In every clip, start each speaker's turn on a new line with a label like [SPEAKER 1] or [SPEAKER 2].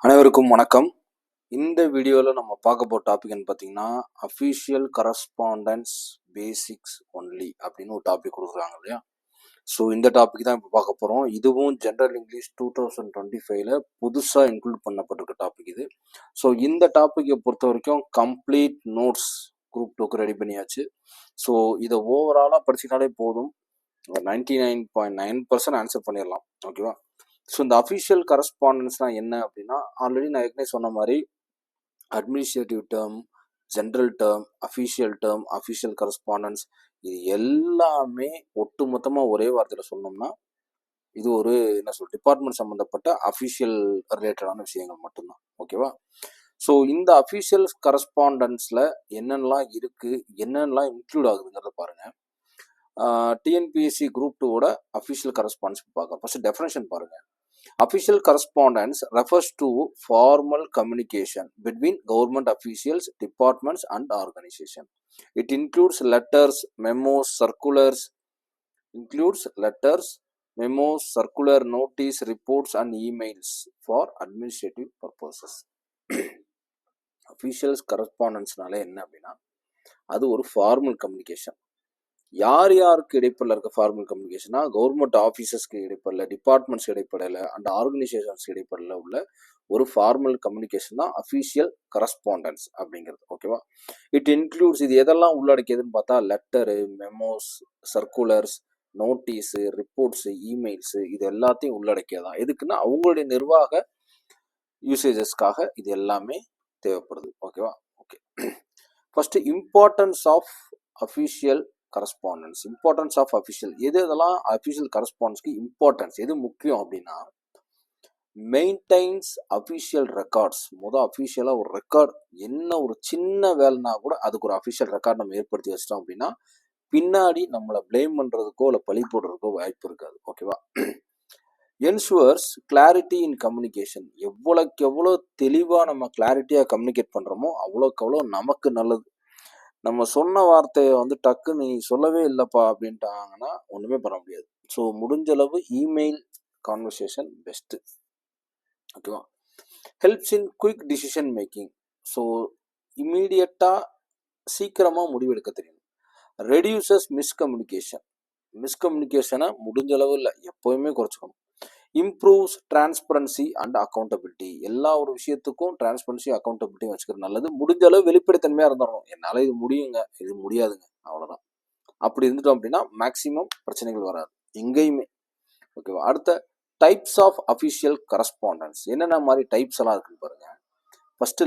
[SPEAKER 1] அனைவருக்கும் வணக்கம். இந்த வீடியோவில் நம்ம பார்க்க போகிற டாபிக்னு பார்த்தீங்கன்னா அஃபிஷியல் கரஸ்பாண்டன்ஸ் பேசிக்ஸ் ஒன்லி அப்படின்னு ஒரு டாபிக் கொடுக்குறாங்க இல்லையா. ஸோ இந்த டாபிக் தான் இப்போ பார்க்க போகிறோம். இதுவும் ஜென்ரல் இங்கிலீஷ் 2025 புதுசாக இன்க்ளூட் பண்ணப்பட்டிருக்க டாபிக் இது. ஸோ இந்த டாப்பிக்கை பொறுத்த வரைக்கும் கம்ப்ளீட் நோட்ஸ் குரூப் 2க்கு ரெடி பண்ணியாச்சு. ஸோ இதை ஓவராலாக படிச்சினாலே போதும், 99.9% ஆன்சர் பண்ணிடலாம். ஓகேவா. ஸோ இந்த அஃபிஷியல் கரஸ்பாண்டன்ஸ்னால் என்ன அப்படின்னா, ஆல்ரெடி நான் ஏற்கனவே சொன்ன மாதிரி administrative term, general term, official correspondence, இது எல்லாமே ஒட்டு மொத்தமாக ஒரே வார்த்தையில் சொன்னோம்னா இது ஒரு டிபார்ட்மெண்ட் சம்மந்தப்பட்ட அஃபிஷியல் ரிலேட்டடான விஷயங்கள் மட்டும்தான். ஓகேவா. ஸோ இந்த அஃபிஷியல் கரஸ்பாண்டன்ஸில் என்னென்னலாம் இருக்குது, என்னென்னலாம் இன்க்ளூட் ஆகுதுங்கிறத பாருங்கள். டிஎன்பிஎஸ்சி குரூப் 2ஓட அஃபிஷியல் கரஸ்பாண்டன்ஸ் பார்க்கலாம். ஃபர்ஸ்ட் டெஃபினேஷன் பாருங்கள். Official correspondence refers to formal communication between government officials, departments, and organizations. It includes letters, memos, circular notice, reports, and emails for administrative purposes. Official correspondence-நால என்ன அப்படின்னா, அது ஒரு formal communication. யார் யாருக்கு இடைப்படல இருக்க ஃபார்மல் கம்யூனிகேஷனா, கவர்மெண்ட் ஆஃபீஸஸ்க்கு இடைப்படல, டிபார்ட்மெண்ட்ஸ் இடைப்படல, அண்ட் ஆர்கனைசேஷன்ஸ் இடைப்படல உள்ள ஒரு ஃபார்மல் கம்யூனிகேஷன் தான் அஃபிஷியல் கரஸ்பாண்டன்ஸ் அப்படிங்கிறது. ஓகேவா. இட் இன்க்ளூட்ஸ், இது எதெல்லாம் உள்ளடக்கியதுன்னு பார்த்தா letter, memos, circulars, notice, reports, emails, இது எல்லாத்தையும் உள்ளடக்கியதான். எதுக்குன்னா அவங்களுடைய நிர்வாக யூசேஜஸ்க்காக இது எல்லாமே தேவைப்படுது. ஓகேவா. Okay. First importance of official correspondence. Importance of official, எதெல்லாம் அஃபிஷியல் கரஸ்பாண்டன்ஸ்க்கு இம்பார்ட்டன்ஸ், எது முக்கியம் அப்படின்னா, மெயின்டைன்ஸ் அஃபிஷியல் ரெக்கார்ட்ஸ். அஃபிஷியலாக ஒரு ரெக்கார்ட், என்ன ஒரு சின்ன வேலைனா கூட அதுக்கு ஒரு அஃபிஷியல் ரெக்கார்ட் நம்ம ஏற்படுத்தி வச்சிட்டோம் அப்படின்னா பின்னாடி நம்மளை பிளேம் பண்ணுறதுக்கோ இல்லை பழி போடுறதுக்கோ வாய்ப்பு இருக்காது. ஓகேவா. என்ஷுவர்ஸ் கிளாரிட்டி இன் கம்யூனிகேஷன். எவ்வளோக்கு எவ்வளோ தெளிவாக நம்ம கிளாரிட்டியாக கம்யூனிகேட் பண்ணுறோமோ அவ்வளோக்கு அவ்வளோ நமக்கு நல்லது. நம்ம சொன்ன வார்த்தையை டக்கு நீ சொல்லவே இல்லைப்பா அப்படின்ட்டாங்கன்னா ஒன்றுமே பண்ண முடியாது. ஸோ முடிஞ்ச அளவு இமெயில் கான்வர்சேஷன் பெஸ்ட்டு. ஓகேவா. Helps in quick decision making. So இம்மீடியட்டாக சீக்கிரமாக முடிவெடுக்க தெரியும். ரெடியூசஸ் மிஸ்கம்யூனிகேஷனை முடிஞ்ச அளவு இல்லை எப்போயுமே குறைச்சிக்கணும். Improves transparency and accountability. எல்லா ஒரு விஷயத்துக்கும் டிரான்ஸ்பரன்சி அக்கௌண்டபிலிட்டி வச்சுக்கிறது நல்லது. முடிஞ்ச அளவு வெளிப்படைத்தன்மையாக இருந்துடணும். என்னால் இது முடியுங்க, இது முடியாதுங்க, அவ்வளோதான். அப்படி இருந்துட்டோம் அப்படின்னா மேக்சிமம் பிரச்சனைகள் வராது எங்கேயுமே. ஓகேவா. அடுத்த டைப்ஸ் ஆஃப் அஃபிஷியல் கரஸ்பாண்டன்ஸ். என்னென்ன மாதிரி டைப்ஸ் எல்லாம் இருக்குன்னு பாருங்க. ஃபர்ஸ்ட்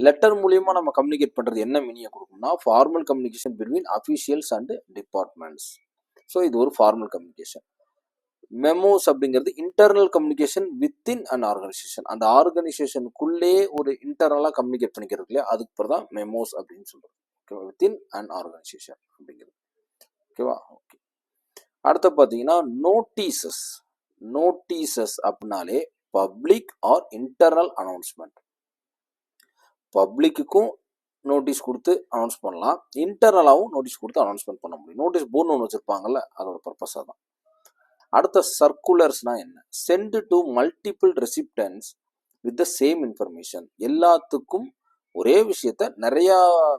[SPEAKER 1] லெட்டர் மூலியமா நம்ம கம்யூனிகேட் பண்றது என்ன மீனிங் கொடுக்கும்னா, formal communication between officials and departments. So இது ஒரு ஃபார்மல் கம்யூனிகேஷன். மெமோஸ் அப்படிங்கிறது internal communication within an organisation. அந்த ஆர்கனைசேஷனுக்குள்ளே ஒரு இன்டர்னலாக கம்யூனிகேட் பண்ணிக்கிறது இல்லையா, அதுக்கு பிறகு தான் மெமோஸ் அப்படின்னு சொல்றது. ஓகேவா. வித்தின் அன் ஆர்கனைசேஷன் அப்படிங்கிறது. ஓகேவா. ஓகே. அடுத்து பார்த்தீங்கன்னா நோட்டீசஸ் அப்படின்னாலே பப்ளிக் ஆர் இன்டர்னல் அனௌன்ஸ்மெண்ட். பப்ளிக்குக்கும் நோட்டீஸ் கொடுத்து அனௌன்ஸ் பண்ணலாம், இன்டர்னலாகவும் நோட்டீஸ் கொடுத்து அனௌன்ஸ்மெண்ட் பண்ண முடியும். நோட்டீஸ் போர்டு ஒன்று வச்சிருப்பாங்கல்ல, அதோட பர்பஸாக தான். அடுத்த சர்க்குலர்ஸ்னா என்ன, sent to multiple recipients with the same information. எல்லாத்துக்கும் ஒரே விஷயத்த நிறைய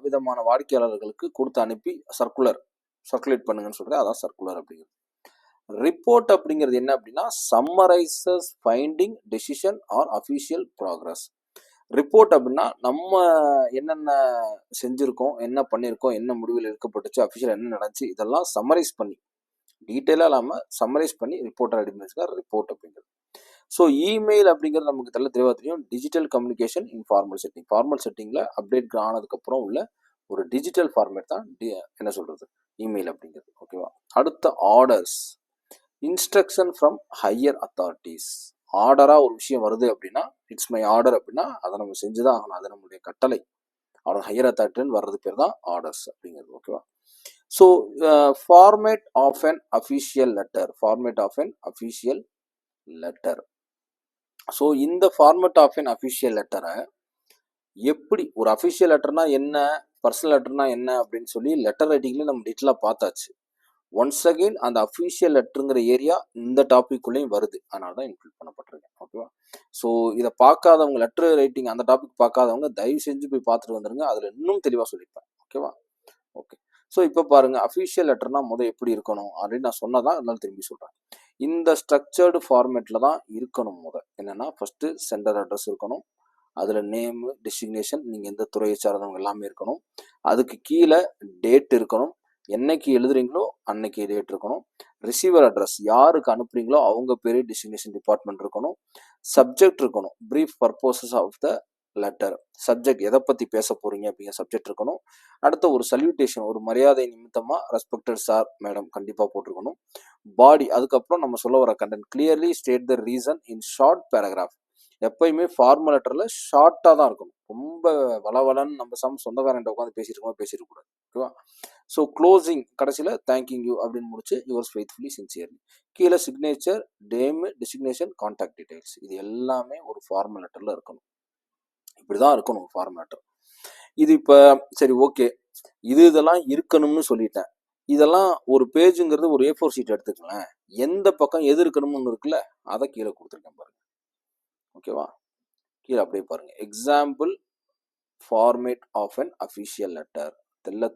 [SPEAKER 1] விதமான வாடிக்கையாளர்களுக்கு கொடுத்து அனுப்பி சர்க்குலேட் பண்ணுங்கன்னு சொல்றது, அதான் சர்க்குலர் அப்படிங்கிறது. ரிப்போர்ட் அப்படிங்கிறது என்ன அப்படின்னா, summarises finding, decision or official progress. Report அப்படின்னா நம்ம என்னென்ன செஞ்சுருக்கோம், என்ன பண்ணியிருக்கோம், என்ன முடிவில் எடுக்கப்பட்டுச்சு, அஃபிஷியல் என்ன நடந்துச்சு, இதெல்லாம் சம்மரைஸ் பண்ணி டீட்டெயிலாக இல்லாமல் சம்மரைஸ் பண்ணி ரிப்போர்ட் ரெடி பண்ணி ரிப்போர்ட் அப்படிங்கிறது. ஸோ இமெயில் அப்படிங்கிறது நமக்கு தெளிவாக தெரியும். Digital communication in formal setting. Formal செட்டிங்கில் அப்டேட் ஆனதுக்கப்புறம் உள்ள ஒரு டிஜிட்டல் ஃபார்மேட் தான் இமெயில் அப்படிங்கிறது. ஓகேவா. அடுத்த orders, instruction from higher authorities. ஆர்டராக ஒரு விஷயம் வருது அப்படின்னா, இட்ஸ் மை ஆர்டர் அப்படின்னா அதை நம்ம செஞ்சுதான் ஆகணும், அது நம்மளுடைய கட்டளை. ஆர்டர் ஹையர் அத்தாரிட்டின்னு வர்றது பேர் தான் ஆர்டர்ஸ் அப்படிங்கிறது. ஓகேவா. So format of an official letter. So இந்த ஃபார்மேட் ஆஃப் அன் அஃபிஷியல் லெட்டரை எப்படி, ஒரு அஃபிஷியல் லெட்டர்னா என்ன, பர்சனல் லெட்டர்னா என்ன அப்படின்னு சொல்லி லெட்டர் ரைட்டிங்ல நம்ம டீட்டெயிலாக பார்த்தாச்சு. ஒன்ஸ் அகெயின் அந்த அஃபீஷியல் லெட்டருங்கிற ஏரியா இந்த டாபிக்குள்ளேயும் வருது, அதனால தான் இன்க்ளூட் பண்ணப்பட்டிருக்கேன். ஓகேவா? ஸோ இதை பார்க்காதவங்க, லெட்டர் ரைட்டிங் அந்த டாபிக் பார்க்காதவங்க தயவு செஞ்சு போய் பார்த்துட்டு வந்துருங்க. அதில் இன்னும் தெளிவாக சொல்லியிருப்பேன். ஓகேவா? ஓகே. ஸோ இப்போ பாருங்க, அஃபீஷியல் லெட்டர்னா எப்படி இருக்கணும் அப்படின்னு நான் சொன்னதான், அதனால திரும்பி சொல்கிறேன். இந்த ஸ்ட்ரக்சர்டு ஃபார்மேட்டில் தான் இருக்கணும். என்னென்னா ஃபஸ்ட்டு சென்டர் அட்ரஸ் இருக்கணும், அதில் நேமு, டெசிக்னேஷன், நீங்கள் எந்த துறையை சார்ந்தவங்க எல்லாமே இருக்கணும். அதுக்கு கீழே டேட் இருக்கணும், என்னைக்கு எழுதுறீங்களோ அன்னைக்கு டேட் இருக்கணும். ரிசீவர் அட்ரஸ், யாருக்கு அனுப்புறீங்களோ அவங்க பேர், டெசிக்னேஷன் டிபார்ட்மெண்ட் இருக்கணும். சப்ஜெக்ட் இருக்கணும், brief purposes of the letter, subject எதை பற்றி பேச போறீங்க அப்படிங்கிற சப்ஜெக்ட் இருக்கணும். அடுத்த ஒரு சல்யூட்டேஷன், ஒரு மரியாதை நிமித்தமாக ரெஸ்பெக்டட் சார் மேடம் கண்டிப்பாக போட்டிருக்கணும். பாடி, அதுக்கப்புறம் நம்ம சொல்ல வர content clearly state the reason in short paragraph. எப்பயுமே ஃபார்மல் லெட்டரில் ஷார்ட்டாக தான் இருக்கணும். ரொம்ப வளவலன்னு நம்ம சொந்தக்காரன்ட்ட உட்காந்து பேசியிருக்கக்கூடாது. ஓகேவா? ஸோ க்ளோசிங் கடைசியில் தேங்க்யூ யூ அப்படின்னு முடிச்சு யுவர்ஸ் ஃபெய்த்ஃபுல்லி சின்சியர்லி. கீழே signature, name, designation, contact details, இது எல்லாமே ஒரு ஃபார்மல் லெட்டரில் இருக்கணும். இப்படிதான் இருக்கணும் ஃபார்மல் லெட்டர். இது இப்போ சரி, ஓகே, இதெல்லாம் இருக்கணும்னு சொல்லிட்டேன். இதெல்லாம் ஒரு பேஜுங்கிறது ஒரு A4 ஷீட் எடுத்துக்கலாம், எந்த பக்கம் எது இருக்கணும்னு ஒன்று இருக்குல்ல, அதை கீழே கொடுத்துருக்கேன் பாருங்க. ஓகேவா? கீழே அப்படியே பாருங்க, example format of an official letter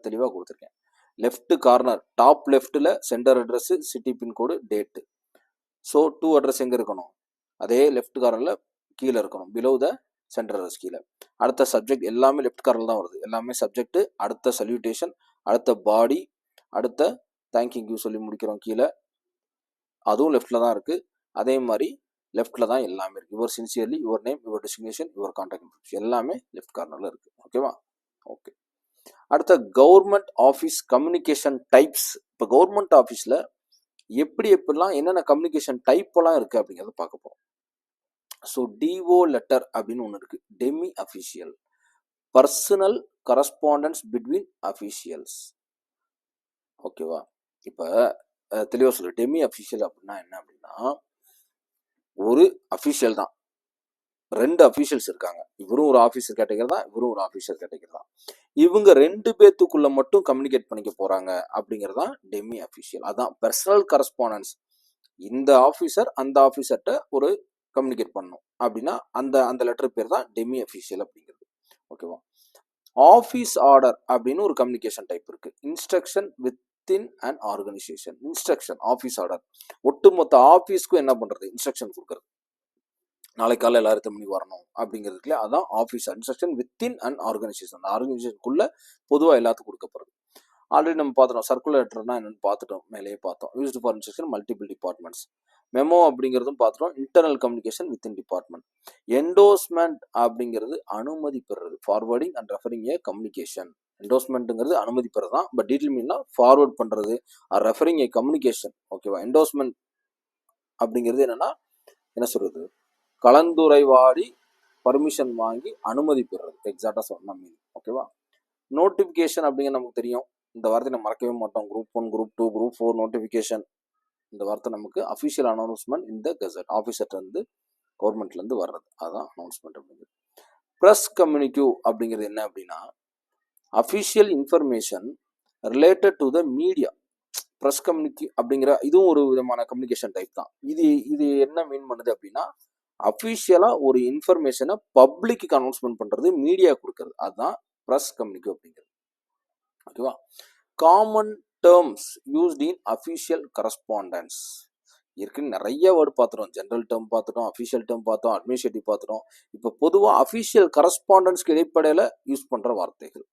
[SPEAKER 1] தெளிவாக கொடுத்துருக்கேன். லெஃப்ட் கார்னர் டாப் லெஃப்டில் center address, city pincode, date. So to address எங்கே இருக்கணும், அதே லெஃப்ட் கார்னரில் கீழே இருக்கணும், பிலோ த சென்டர் அட்ரஸ் கீழே. அடுத்த சப்ஜெக்ட் எல்லாமே லெஃப்ட் கார்னரில் தான் வருது, எல்லாமே சப்ஜெக்ட். அடுத்த சல்யூட்டேஷன், அடுத்த பாடி, அடுத்த தேங்க்யூ சொல்லி முடிக்கிறோம் கீழே, அதுவும் லெஃப்டில் தான் இருக்குது. அதே மாதிரி லெஃப்டில் தான் எல்லாமே இருக்குது. Your sincerely, your name, your designation, your contact information எல்லாமே லெஃப்ட் கார்னரில் இருக்குது. ஓகேவா? ஓகே. அடுத்த கவர்மெண்ட் ஆஃபீஸ் கம்யூனிகேஷன் டைப்ஸ். இப்போ கவர்மெண்ட் ஆஃபீஸில் எப்படிலாம் என்னென்ன கம்யூனிகேஷன் டைப்பெல்லாம் இருக்குது அப்படிங்கிறத பார்க்க போகிறோம். ஸோ டிஓ லெட்டர் அப்படின்னு ஒன்று இருக்குது, Demi official, personal correspondence between officials. ஓகேவா? இப்போ தெளிவாக சொல்லு, டெமி அஃபிஷியல் அப்படின்னா என்ன அப்படின்னா, ஒரு அஃபிஷியல் தான், ரெண்டு அஃபிஷியல்ஸ் இருக்காங்க, இவரும் ஒரு ஆஃபீஸர் கேட்டகரி தான், இவரும் ஒரு ஆஃபீஸர் கேட்டகரி தான். இவங்க ரெண்டு பேத்துக்குள்ள மட்டும் கம்யூனிகேட் பண்ணிக்க போறாங்க அப்படிங்கிறது தான் டெமி அஃபிஷியல். அதான் பர்சனல் கரஸ்பாண்டன்ஸ். இந்த ஆஃபீஸர் அந்த ஆஃபீஸர்கிட்ட ஒரு கம்யூனிகேட் பண்ணணும் அப்படின்னா அந்த அந்த லெட்டர் பேர் தான் டெமி அஃபிஷியல் அப்படிங்கிறது. ஓகேவா? ஆஃபீஸ் ஆர்டர் அப்படின்னு ஒரு கம்யூனிகேஷன் டைப் இருக்கு, instruction within and organisation. Instruction, office order, ஒட்டுமொத்த ஆஃபீஸ்க்கும் என்ன பண்றது, இன்ஸ்ட்ரக்ஷன் கொடுக்கறது. நாளை காலை எல்லாரும் 8 மணிக்கு வரணும் அப்படிங்கிறதுக்குல அதான் office instruction within and organisation. அந்த ஆர்கனைசேஷனுக்குள்ள பொதுவாக எல்லாத்துக்கும் கொடுக்கப்படுறது. ஆல்ரெடி நம்ம பார்த்துட்டோம், சர்க்குலர் லெட்டர்னா என்னன்னு பார்த்துட்டோம், மேலேயே பார்த்தோம். Used for instruction multiple departments. Memo அப்படிங்கிறதும் பார்த்துட்டோம், internal communication within department. Endorsement அப்படிங்கிறது அனுமதி பெறுறது, forwarding and referring a communication. என்டோஸ்மெண்ட்டுங்கிறது அனுமதி பெறது தான், பட் டீட்டெயில் மீன்னா ஃபார்வர்ட் பண்ணுறது ஆர் ரெஃபரிங் ஏ கம்யூனிகேஷன். ஓகேவா? என்டோஸ்மெண்ட் அப்படிங்கிறது என்னன்னா, என்ன சொல்றது, கலந்துரைவாடி பர்மிஷன் வாங்கி அனுமதி பெறுறது, எக்ஸாக்டாக சொன்ன மீன். ஓகேவா? நோட்டிஃபிகேஷன் அப்படிங்கிற நமக்கு தெரியும், இந்த வார்த்தை நம்ம மறக்கவே மாட்டோம். குரூப் 1, குரூப் 2, குரூப் 4 நோட்டிஃபிகேஷன், இந்த வார்த்தை நமக்கு அஃபிஷியல் அனௌன்ஸ்மெண்ட் இந்த கெசட், ஆஃபீஸர்லேருந்து கவர்மெண்ட்லேருந்து வர்றது, அதுதான் அனௌன்ஸ்மெண்ட் அப்படிங்கிறது. ப்ரெஸ் கம்யூனிகேவ் அப்படிங்கிறது என்ன அப்படின்னா, official information related to the media. Press communique அப்படிங்கிற இதுவும் ஒரு விதமான கம்யூனிகேஷன் டைப் தான். இது என்ன மீன் பண்ணுது அப்படின்னா, அஃபிஷியலாக ஒரு இன்ஃபர்மேஷனை பப்ளிக்கு அனௌன்ஸ்மெண்ட் பண்ணுறது, மீடியா கொடுக்கறது, அதுதான் ப்ரெஸ் கம்யூனிகே அப்படிங்கிறது. ஓகேவா? Common terms used in official correspondence. இருக்குன்னு நிறைய வேர்டு பார்த்துட்டோம், ஜென்ரல் டேர்ம் பார்த்துட்டோம், அஃபிஷியல் டேர்ம் பார்த்தோம், அட்மினிஸ்ட்ரேட்டிவ் பார்த்துட்டோம். இப்போ பொதுவாக அஃபிஷியல் கரஸ்பாண்டன்ஸ்க்கு இடைப்படையில் யூஸ் பண்ணுற வார்த்தைகள்.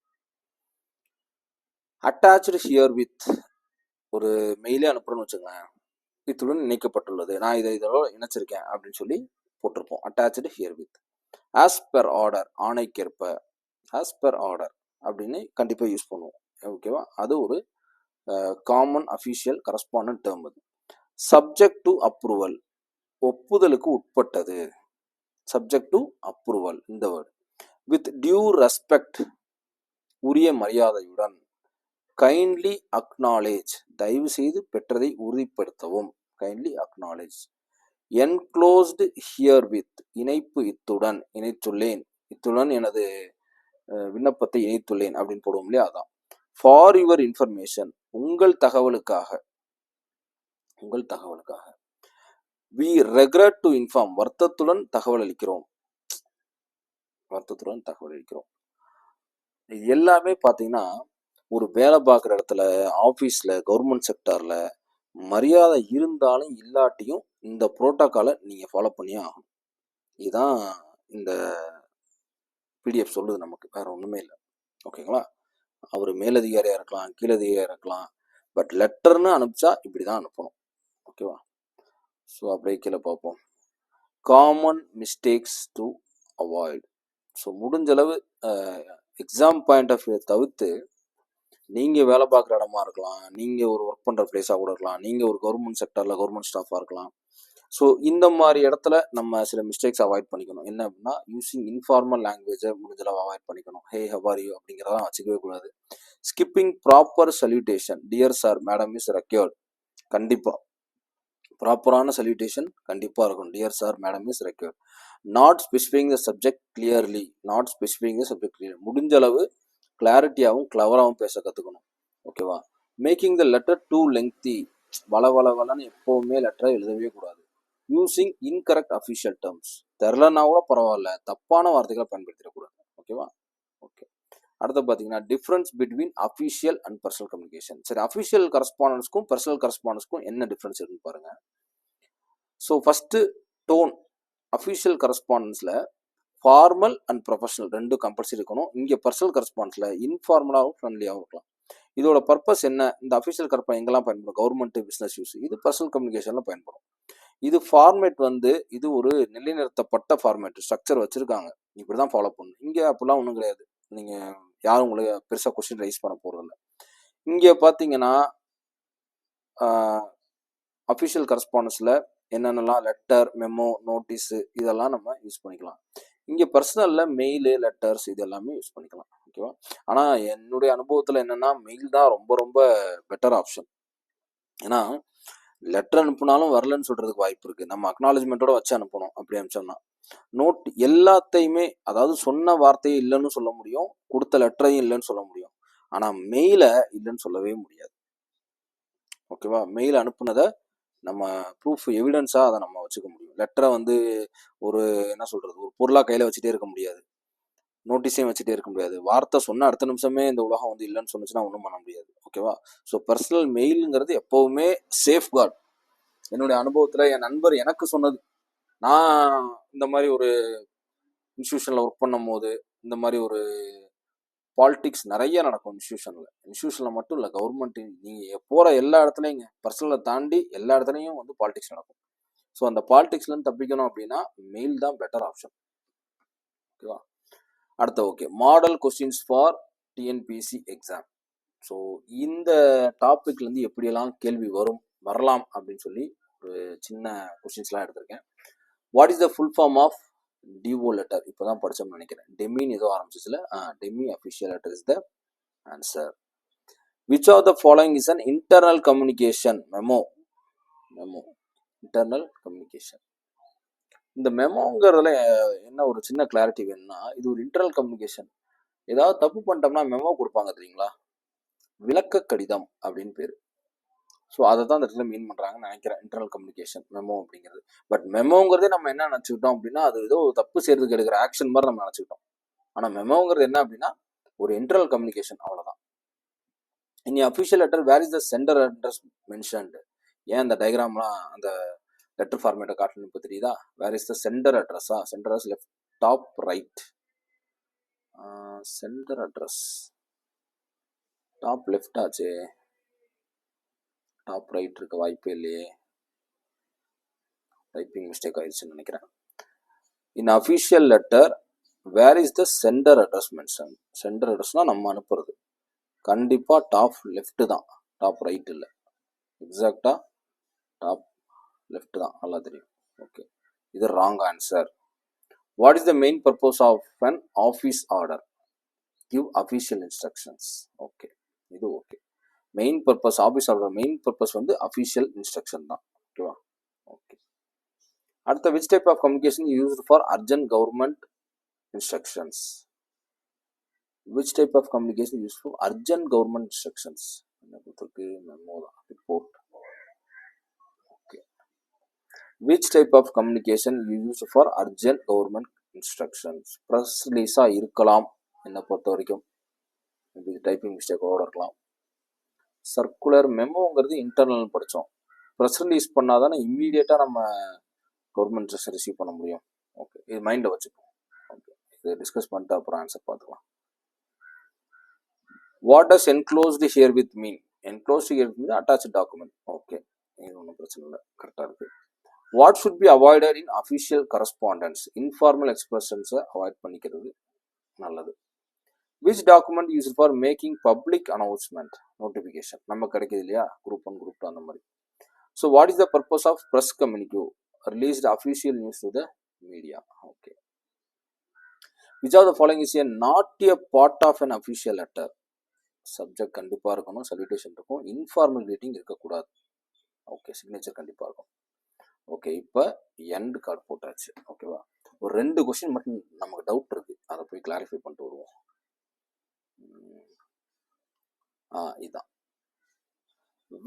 [SPEAKER 1] அட்டாச்டு ஹியர் வித், ஒரு மெயிலே அனுப்புறோன்னு வச்சுங்களேன், இத்துடன் இணைக்கப்பட்டுள்ளது, நான் இதோட இணைச்சிருக்கேன் அப்படின்னு சொல்லி போட்டிருப்போம், attached herewith. As per order, ஆணைக்கேற்ப, ஆஸ் பெர் ஆர்டர் அப்படின்னு கண்டிப்பாக யூஸ் பண்ணுவோம். ஓகேவா? அது ஒரு காமன் அஃபிஷியல் கரஸ்பாண்டன்ட் டேர்ம். அது சப்ஜெக்ட் டு அப்ரூவல், ஒப்புதலுக்கு உட்பட்டது, சப்ஜெக்ட் டு அப்ரூவல் இந்த வேர்டு. வித் டியூ ரெஸ்பெக்ட், உரிய மரியாதையுடன். கைண்ட்லி அக்னாலேஜ், தயவு செய்து பெற்றதை உறுதிப்படுத்தவும், kindly acknowledge. Enclosed herewith, இணைப்பு இத்துடன், இணைத்துள்ளேன், இத்துடன் எனது விண்ணப்பத்தை இணைத்துள்ளேன் அப்படின்னு போடுவோம் இல்லையா, அதான். ஃபார் யுவர் இன்ஃபர்மேஷன், உங்கள் தகவலுக்காக, உங்கள் தகவலுக்காக. வி ரெக்ரெட் டு இன்ஃபார்ம், வருத்தத்துடன் தகவல் அளிக்கிறோம். வருத்தத்துடன் தகவல் அளிக்கிறோம். இது எல்லாமே பார்த்தீங்கன்னா, ஒரு வேலை பார்க்குற இடத்துல, ஆஃபீஸில், கவர்மெண்ட் செக்டாரில் மரியாதை இருந்தாலும் இல்லாட்டியும் இந்த புரோட்டோக்காலை நீங்கள் ஃபாலோ பண்ணியே ஆகணும். இதுதான் இந்த பிடிஎஃப் சொல்லுது நமக்கு, வேற ஒன்றுமே இல்லை. ஓகேங்களா? அவர் மேலதிகாரியாக இருக்கலாம், கீழதிகாரியாக இருக்கலாம், பட் லெட்டர்னு அனுப்பிச்சா இப்படி தான் அனுப்பணும். ஓகேவா? ஸோ அப்படியே கீழே பார்ப்போம். Common mistakes to avoid. So முடிஞ்சளவு எக்ஸாம் பாயிண்ட் ஆஃப் வியூ தவிர்த்து நீங்கள் வேலை பார்க்குற இடமா இருக்கலாம், நீங்கள் ஒரு ஒர்க் பண்ணுற பிளேஸாக கூட இருக்கலாம், நீங்கள் ஒரு கவர்மெண்ட் செக்டரில் கவர்மெண்ட் ஸ்டாஃபாக இருக்கலாம். ஸோ இந்த மாதிரி இடத்துல நம்ம சில மிஸ்டேக்ஸ் அவாய்ட் பண்ணிக்கணும். என்ன அப்படின்னா, யூஸிங் இன்ஃபார்மல் லாங்குவேஜை முடிஞ்சளவு அவாய்ட் பண்ணிக்கணும். ஹே ஹவர் யூ அப்படிங்கிறதெல்லாம் வச்சுக்கவே கூடாது. Skipping proper salutation, dear sir madam is required. கண்டிப்பாக ப்ராப்பரான சல்யூட்டேஷன் கண்டிப்பாக இருக்கும். Dear sir madam is required. Not specifying the subject clearly, not specifying the subject clear. முடிஞ்ச அளவு கிளாரிட்டியாகவும் கிளவராகவும் பேச கற்றுக்கணும். ஓகேவா? Making the letter too lengthy, வளன்னு எப்போவுமே லெட்டரை எழுதவே கூடாது. யூஸிங் இன்கரெக்ட் அஃபிஷியல் டேர்ம்ஸ், தெரிலனா கூட பரவாயில்ல, தப்பான வார்த்தைகளை பயன்படுத்திடக்கூடாது. ஓகேவா? ஓகே. அடுத்து பார்த்தீங்கன்னா, difference between official and personal communication. சரி, அஃபிஷியல் கரஸ்பாண்டன்ஸ்க்கும் பர்சனல் கரஸ்பாண்டன்ஸ்க்கும் என்ன டிஃப்ரென்ஸ் இருக்குன்னு பாருங்க. So first tone. அஃபிஷியல் கரஸ்பாண்டன்ஸில் ஃபார்மல் அண்ட் ப்ரொஃபஷனல் ரெண்டும் கம்பல்சரி இருக்கணும். இங்கே பர்சனல் கரஸ்பாண்டன்ஸில் இன்ஃபார்மலாகவும் ஃப்ரெண்ட்லியாகவும் இருக்கலாம். இதோட பர்பஸ் என்ன? இந்த அஃபிஷியல் கரஸ்பாண்ட் எங்கெல்லாம் பயன்படும்? Government, business use. இது பர்சனல் கம்யூனிகேஷனில் பயன்படும். இது ஃபார்மேட் இது ஒரு நிலைநிறுத்தப்பட்ட ஃபார்மேட், ஸ்ட்ரக்சர் வச்சுருக்காங்க, இப்படி தான் ஃபாலோ பண்ணணும். இங்கே அப்படிலாம் ஒன்றும் கிடையாது. நீங்கள் யாரும் உங்களுக்கு பெருசாக கொஸ்டின் ரைஸ் பண்ண போகிறதில்ல. இங்கே பார்த்தீங்கன்னா, அஃபிஷியல் கரஸ்பாண்டன்ஸில் என்னென்னலாம் லெட்டர், மெமோ, நோட்டீஸு இதெல்லாம் நம்ம யூஸ் பண்ணிக்கலாம். இங்கே பர்சனலில் மெயிலு, லெட்டர்ஸ் இது எல்லாமே யூஸ் பண்ணிக்கலாம். ஓகேவா? ஆனால் என்னுடைய அனுபவத்தில் என்னென்னா, மெயில் தான் ரொம்ப ரொம்ப பெட்டர் ஆப்ஷன். ஏன்னா லெட்டர் அனுப்புனாலும் வரலன்னு சொல்கிறதுக்கு வாய்ப்பு இருக்குது. நம்ம அக்னாலஜ்மெண்ட்டோட வச்சு அனுப்பணும். அப்படி அனுப்பிச்சோம்னா நோட் எல்லாத்தையுமே, அதாவது சொன்ன வார்த்தையை இல்லைன்னு சொல்ல முடியும், கொடுத்த லெட்டரையும் இல்லைன்னு சொல்ல முடியும். ஆனால் மெயிலை இல்லைன்னு சொல்லவே முடியாது. ஓகேவா? மெயில் அனுப்புனதை நம்ம ப்ரூஃப் எவிடன்ஸாக அதை நம்ம வச்சுக்க முடியும். லெட்டரை ஒரு என்ன சொல்கிறது, ஒரு பொருளாக கையில் வச்சுட்டே இருக்க முடியாது, நோட்டீஸையும் வச்சுட்டே இருக்க முடியாது. வார்த்தை சொன்ன அடுத்த நிமிஷமே இந்த உலகம் இல்லைன்னு சொன்னிச்சுன்னா ஒன்றும் பண்ண முடியாது. ஓகேவா? ஸோ பர்சனல் மெயிலுங்கிறது எப்போவுமே சேஃப் கார்டு. என்னுடைய அனுபவத்தில் என் நண்பர் எனக்கு சொன்னது, நான் இந்த மாதிரி ஒரு இன்ஸ்டியூஷனில் ஒர்க் பண்ணும் போது இந்த மாதிரி ஒரு பாலிடிக்ஸ் நிறைய நடக்கும் இன்ஸ்டியூஷனில் மட்டும் இல்லை, கவர்மெண்ட் நீங்கள் போகிற எல்லா இடத்துலையும் பர்சனலை தாண்டி எல்லா இடத்துலையும் பாலிடிக்ஸ் நடக்கும். ஸோ அந்த பாலிடிக்ஸ்லேருந்து தப்பிக்கணும் அப்படின்னா மெயில் தான் பெட்டர் ஆப்ஷன். ஓகேவா? அடுத்த okay, model questions for TNPSC exam. So இந்த டாப்பிக்லேருந்து எப்படியெல்லாம் கேள்வி வரலாம் அப்படின்னு சொல்லி ஒரு சின்ன கொஸ்டின்ஸ்லாம் எடுத்திருக்கேன். What is the full form of DO letter? இப்போ தான் படித்தோம்னு நினைக்கிறேன். டெமின்னு ஏதோ ஆரம்பிச்சிச்சுல, demi official letter is the answer. Which of the following is an internal communication? Memo. Internal communication. இந்த மெமோங்கிறதுல என்ன ஒரு சின்ன கிளாரிட்டி வேணும்னா, இது ஒரு இன்டர்னல் கம்யூனிகேஷன். ஏதாவது தப்பு பண்ணிட்டோம்னா மெமோ கொடுப்பாங்க தெரியுங்களா, விளக்க கடிதம் அப்படின்னு பேர். ஸோ அதை தான் இந்த இடத்துல மீன் பண்ணுறாங்கன்னு நினைக்கிறேன், இன்டர்னல் கம்யூனிகேஷன் மெமோ அப்படிங்கிறது. பட் மெமோங்கிறதே நம்ம என்ன நினச்சிக்கிட்டோம் அப்படின்னா, அது ஏதோ தப்பு செய்யறதுக்கு எடுக்கிற ஆக்ஷன் மாதிரி நம்ம நினச்சிக்கிட்டோம். ஆனால் மெமோங்கிறது என்ன அப்படின்னா ஒரு இன்டர்னல் கம்யூனிகேஷன், அவ்வளோதான். இனி official letter where is the centre address mentioned? ஏன் அந்த டயக்ராம்லாம் அந்த லெட்டர் ஃபார்மேட்டை காட்டணும் இப்போ தெரியுதா? வேர் இஸ் த சென்டர் அட்ரஸா? Centre address left top right. Centre address top left ஆச்சு, டாப் ரைட் இருக்க வாய்ப்பே இல்லையே, டைப்பிங் மிஸ்டேக் ஆயிடுச்சுன்னு நினைக்கிறேன். In official letter where is the centre address mention? Centre அட்ரஸ்னால் நம்ம அனுப்புறது கண்டிப்பாக டாப் லெஃப்ட் தான், டாப் ரைட் இல்லை. எக்ஸாக்டாக டாப் லெஃப்ட் தான், நல்லா தெரியும். ஓகே, இது wrong answer. What is the main purpose of an office order? Give official instructions. Okay, இது okay. Main purpose, office order main purpose official instruction தான். ஓகேவா? ஓகே. அடுத்த which type of communication used for urgent government instructions? Which type of communication use for urgent government instructions? என்ன கொடுத்துருக்கு? Memo தான், report. Which type of communication use for urgent government instructions? Press ரிலீஸாக இருக்கலாம் என்னை பொறுத்த வரைக்கும், இது டைப்பிங் மிஸ்டேக்கோடு இருக்கலாம். சர்க்குலர் மெமோங்கிறது இன்டர்னல் படித்தோம். ப்ரெஸ் ரிலீஸ் பண்ணால் தானே இம்மீடியட்டாக நம்ம கவர்மெண்ட் இன்ஸ்ட்ரக்ஷன் ரிசீவ் பண்ண முடியும். ஓகே, இது மைண்டில் வச்சுப்போம். ஓகே, இதை டிஸ்கஸ் பண்ணிட்டு அப்புறம் ஆன்சர் பார்த்துக்கலாம். What does enclosed herewith mean? Enclosed herewith attach document. Okay, இது ஒன்றும் பிரச்சனை இல்லை, கரெக்டாக இருக்குது. What should be avoided in official correspondence? Informal எக்ஸ்பிரஷன்ஸை அவாய்ட் பண்ணிக்கிறது நல்லது. Which document use for making public announcement? Notification நம்ம கிடைக்கிது இல்லையா, குரூப் 1 குரூப் 2 அந்த மாதிரி. So what is the purpose of press communique? Released official news to the media. Okay. Which of the following is not a part of an official letter? Subject கண்டிப்பாக இருக்கணும், salutation இருக்கும், informal greeting இருக்கக்கூடாது. Okay, signature கண்டிப்பாக இருக்கும். Okay, இப்போ end card போட்டாச்சு. ஓகேவா, ஒரு 2 கொஸ்டின் மட்டும் நமக்கு டவுட் இருக்குது, அதை போய் கிளாரிஃபை பண்ணிட்டு வருவோம். இதுதான்.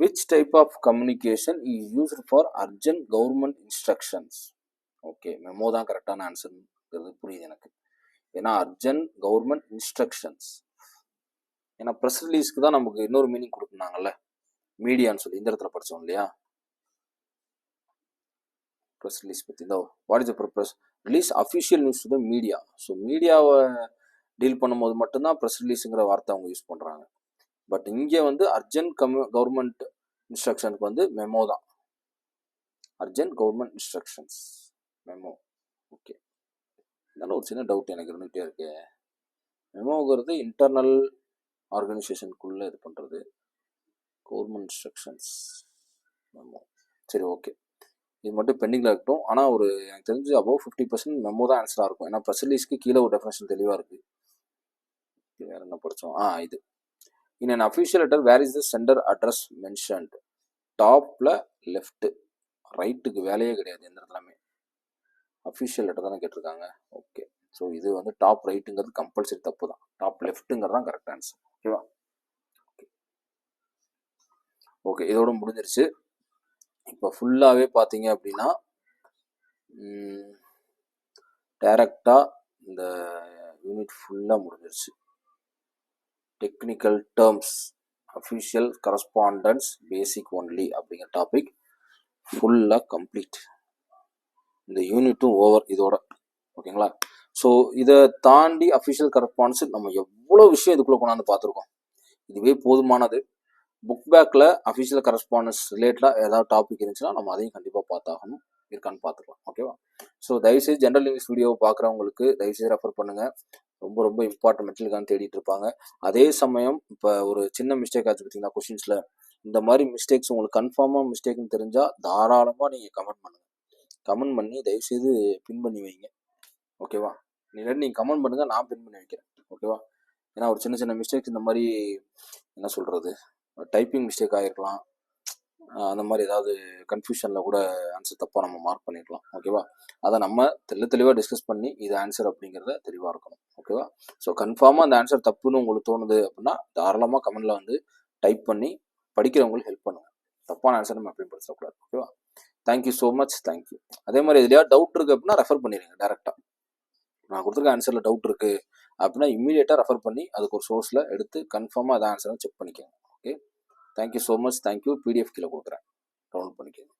[SPEAKER 1] Which type of communication is used for urgent government instructions? Okay, memo தான் கரெக்டான ஆன்சர்ங்கிறது புரியுது எனக்கு. ஏன்னா அர்ஜென்ட் கவர்மெண்ட் இன்ஸ்ட்ரக்ஷன்ஸ், ஏன்னா ப்ரெஸ் ரிலீஸ்க்கு தான் நமக்கு இன்னொரு மீனிங் கொடுக்குறாங்கல்ல, மீடியான்னு சொல்லி இந்த இடத்துல படித்தோம் இல்லையா. ப்ரெஸ் ரிலீஸ் பற்றி தான். What is the purpose? Release official news to the media. So மீடியாவை டீல் பண்ணும்போது மட்டும்தான் ப்ரெஸ் ரிலீஸுங்கிற வார்த்தை அவங்க யூஸ் பண்ணுறாங்க. பட் இங்கே வந்து அர்ஜென்ட் கவர்மெண்ட் இன்ஸ்ட்ரக்ஷனுக்கு வந்து மெமோ தான். Urgent government instructions memo. Okay, இதனால ஒரு சின்ன டவுட் எனக்கு இருந்துகிட்டே இருக்கு. மெமோங்கிறது இன்டர்னல் ஆர்கனைசேஷனுக்குள்ளே இது பண்ணுறது, கவர்மெண்ட் இன்ஸ்ட்ரக்ஷன்ஸ் மெமோ. சரி, ஓகே, இது மட்டும் பெண்டிங்கில் இருக்கட்டும். ஆனால் ஒரு எனக்கு தெரிஞ்சு அபவ் 50% மெமோ தான் ஆன்சராக இருக்கும். ஏன்னா ப்ரெஸ் ரிலீஸ்க்கு கீழே ஒரு டெஃபினேஷன் தெளிவாக இருக்குது. வேறு என்ன படித்தோம்? இது in an official letter where is the centre address mentioned? டாப்பில் லெஃப்ட்டு, ரைட்டுக்கு வேலையே கிடையாது எந்த இடத்துலாமே. அஃபிஷியல் லெட்டர் தானே கேட்டிருக்காங்க. ஓகே, ஸோ இது வந்து டாப் ரைட்டுங்கிறது கம்பல்சரி தப்பு தான். டாப் லெஃப்ட்டுங்கிறது தான் கரெக்ட் ஆன்சர். ஓகேவா? ஓகே, இதோட முடிஞ்சிருச்சு. இப்போ ஃபுல்லாகவே பார்த்தீங்க அப்படின்னா டைரக்டாக இந்த யூனிட் ஃபுல்லாக முடிஞ்சிருச்சு. டெக்னிக்கல் டேர்ம்ஸ், அஃபிஷியல் கரஸ்பாண்டன்ஸ், பேசிக் ஒன்லி அப்படிங்கிற டாபிக் ஃபுல்லாக கம்ப்ளீட். இந்த யூனிட்டும் ஓவர் இதோட. ஓகேங்களா? ஸோ இதை தாண்டி அஃபிஷியல் கரஸ்பாண்டன்ஸ் நம்ம எவ்வளோ விஷயம் இதுக்குள்ளே கொண்டாந்து பார்த்துருக்கோம். இதுவே போதுமானது. புக் பேக்கில் அஃபிஷியல் கரஸ்பாண்டன்ஸ் ரிலேட்டடாக ஏதாவது டாபிக் இருந்துச்சுன்னா நம்ம அதையும் கண்டிப்பாக பார்த்தாகணும். இருக்கான்னு பார்த்துக்கலாம். ஓகேவா? ஸோ தயவுசெய்து ஜென்ரல் இங்கிலீஷ் வீடியோவை பார்க்குறவங்களுக்கு தயவுசெய்து ரெஃபர் பண்ணுங்கள். ரொம்ப ரொம்ப இம்பார்ட்டன்ட் மெட்டீரியல்கான தேடிட்டு இருப்பாங்க. அதே சமயம் இப்போ ஒரு சின்ன மிஸ்டேக் ஆச்சு பார்த்தீங்கன்னா கொஷின்ஸில், இந்த மாதிரி மிஸ்டேக்ஸ் உங்களுக்கு கன்ஃபார்மாக மிஸ்டேக்னு தெரிஞ்சால் தாராளமாக நீங்கள் கமெண்ட் பண்ணுங்கள். கமெண்ட் பண்ணி தயவுசெய்து பின் பண்ணி வைங்க. ஓகேவா? நீங்கள் கமெண்ட் பண்ணுங்கள், நான் பின் பண்ணி வைக்கிறேன். ஓகேவா? ஏன்னா ஒரு சின்ன சின்ன மிஸ்டேக்ஸ் இந்த மாதிரி என்ன சொல்கிறது, டைப்பிங் மிஸ்டேக் ஆகிருக்கலாம், அந்த மாதிரி ஏதாவது கன்ஃபியூஷனில் கூட ஆன்சர் தப்பாக நம்ம மார்க் பண்ணிடலாம். ஓகேவா? அதை நம்ம தெளிவாக டிஸ்கஸ் பண்ணி இது ஆன்சர் அப்படிங்கிறத தெளிவாக இருக்கணும். ஓகேவா? ஸோ கன்ஃபார்மாக அந்த ஆன்சர் தப்புன்னு உங்களுக்கு தோணுது அப்படின்னா தாராளமாக கமெண்டில் வந்து டைப் பண்ணி படிக்கிறவங்களுக்கு ஹெல்ப் பண்ணுங்கள். தப்பான ஆன்சர் நம்ம எப்பயும் படிச்சிடக்கூடாது. ஓகேவா? Thank you so much. தேங்க்யூ. அதே மாதிரி எதுலையா டவுட் இருக்குது அப்படின்னா ரெஃபர் பண்ணிடுங்க. டேரெக்டாக நான் கொடுத்துருக்க ஆன்சரில் டவுட் இருக்குது அப்படின்னா இம்மீடியட்டாக ரெஃபர் பண்ணி அதுக்கு ஒரு சோர்ஸில் எடுத்து கன்ஃபார்மாக அதை ஆன்சரை செக் பண்ணிக்கோங்க. Okay, thank you so much. Thank you. PDF கீழே கொடுக்குறேன், டவுன்லோட் பண்ணிக்கோங்க.